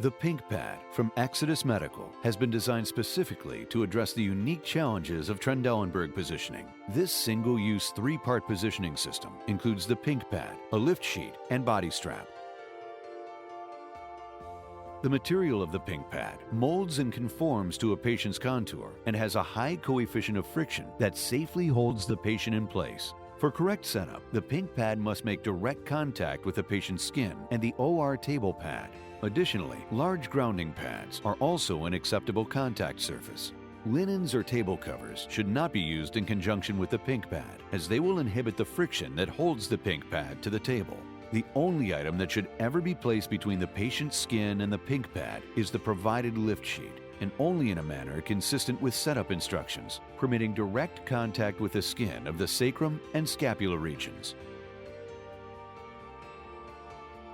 The Pink Pad from Xodus Medical has been designed specifically to address the unique challenges of Trendelenburg positioning. This single-use 3-part positioning system includes the Pink Pad, a lift sheet, and body strap. The material of the Pink Pad molds and conforms to a patient's contour and has a high coefficient of friction that safely holds the patient in place. For correct setup, the Pink Pad must make direct contact with the patient's skin and the OR table pad. Additionally, large grounding pads are also an acceptable contact surface. Linens or table covers should not be used in conjunction with the Pink Pad, as they will inhibit the friction that holds the Pink Pad to the table. The only item that should ever be placed between the patient's skin and the Pink Pad is the provided lift sheet, and only in a manner consistent with setup instructions, permitting direct contact with the skin of the sacrum and scapula regions.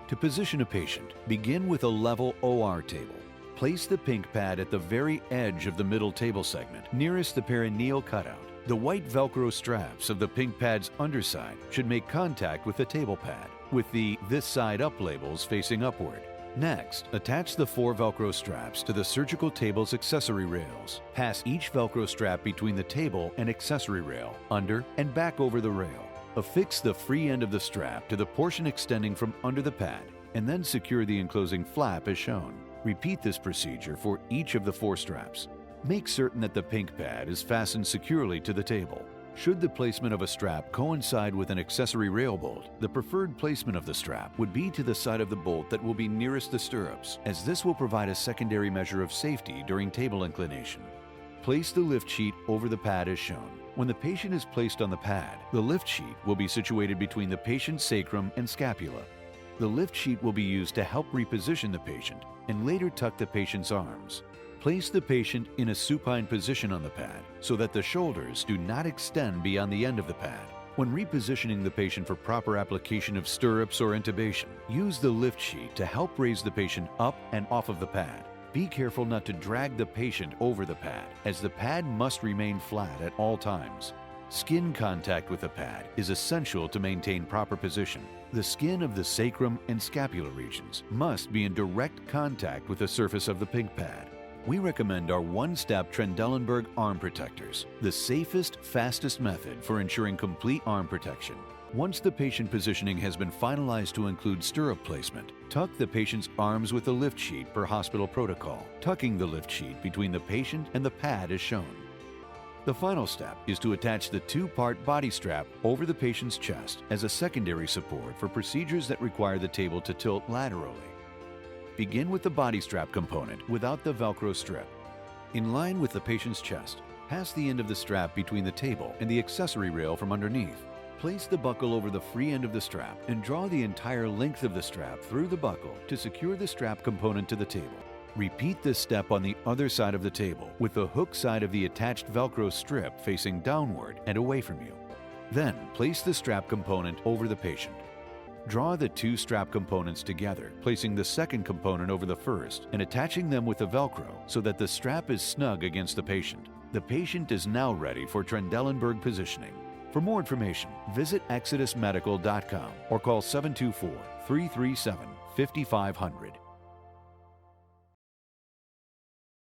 To position a patient, begin with a level OR table. Place the Pink Pad at the very edge of the middle table segment, nearest the perineal cutout. The white Velcro straps of the Pink Pad's underside should make contact with the table pad, with the "this side up" labels facing upward. Next, attach the 4 Velcro straps to the surgical table's accessory rails. Pass each Velcro strap between the table and accessory rail, under and back over the rail. Affix the free end of the strap to the portion extending from under the pad, and then secure the enclosing flap as shown. Repeat this procedure for each of the 4 straps. Make certain that the Pink Pad is fastened securely to the table. Should the placement of a strap coincide with an accessory rail bolt, the preferred placement of the strap would be to the side of the bolt that will be nearest the stirrups, as this will provide a secondary measure of safety during table inclination. Place the lift sheet over the pad as shown. When the patient is placed on the pad, the lift sheet will be situated between the patient's sacrum and scapula. The lift sheet will be used to help reposition the patient and later tuck the patient's arms. Place the patient in a supine position on the pad so that the shoulders do not extend beyond the end of the pad. When repositioning the patient for proper application of stirrups or intubation, use the lift sheet to help raise the patient up and off of the pad. Be careful not to drag the patient over the pad, as the pad must remain flat at all times. Skin contact with the pad is essential to maintain proper position. The skin of the sacrum and scapula regions must be in direct contact with the surface of the Pink Pad. We recommend our one-step Trendelenburg arm protectors, the safest, fastest method for ensuring complete arm protection. Once the patient positioning has been finalized to include stirrup placement, tuck the patient's arms with the lift sheet per hospital protocol, tucking the lift sheet between the patient and the pad as shown. The final step is to attach the 2-part body strap over the patient's chest as a secondary support for procedures that require the table to tilt laterally. Begin with the body strap component without the Velcro strip. In line with the patient's chest, pass the end of the strap between the table and the accessory rail from underneath. Place the buckle over the free end of the strap and draw the entire length of the strap through the buckle to secure the strap component to the table. Repeat this step on the other side of the table with the hook side of the attached Velcro strip facing downward and away from you. Then place the strap component over the patient. Draw the 2 strap components together, placing the second component over the first and attaching them with the Velcro so that the strap is snug against the patient. The patient is now ready for Trendelenburg positioning. For more information, visit xodusmedical.com or call 724-337-5500.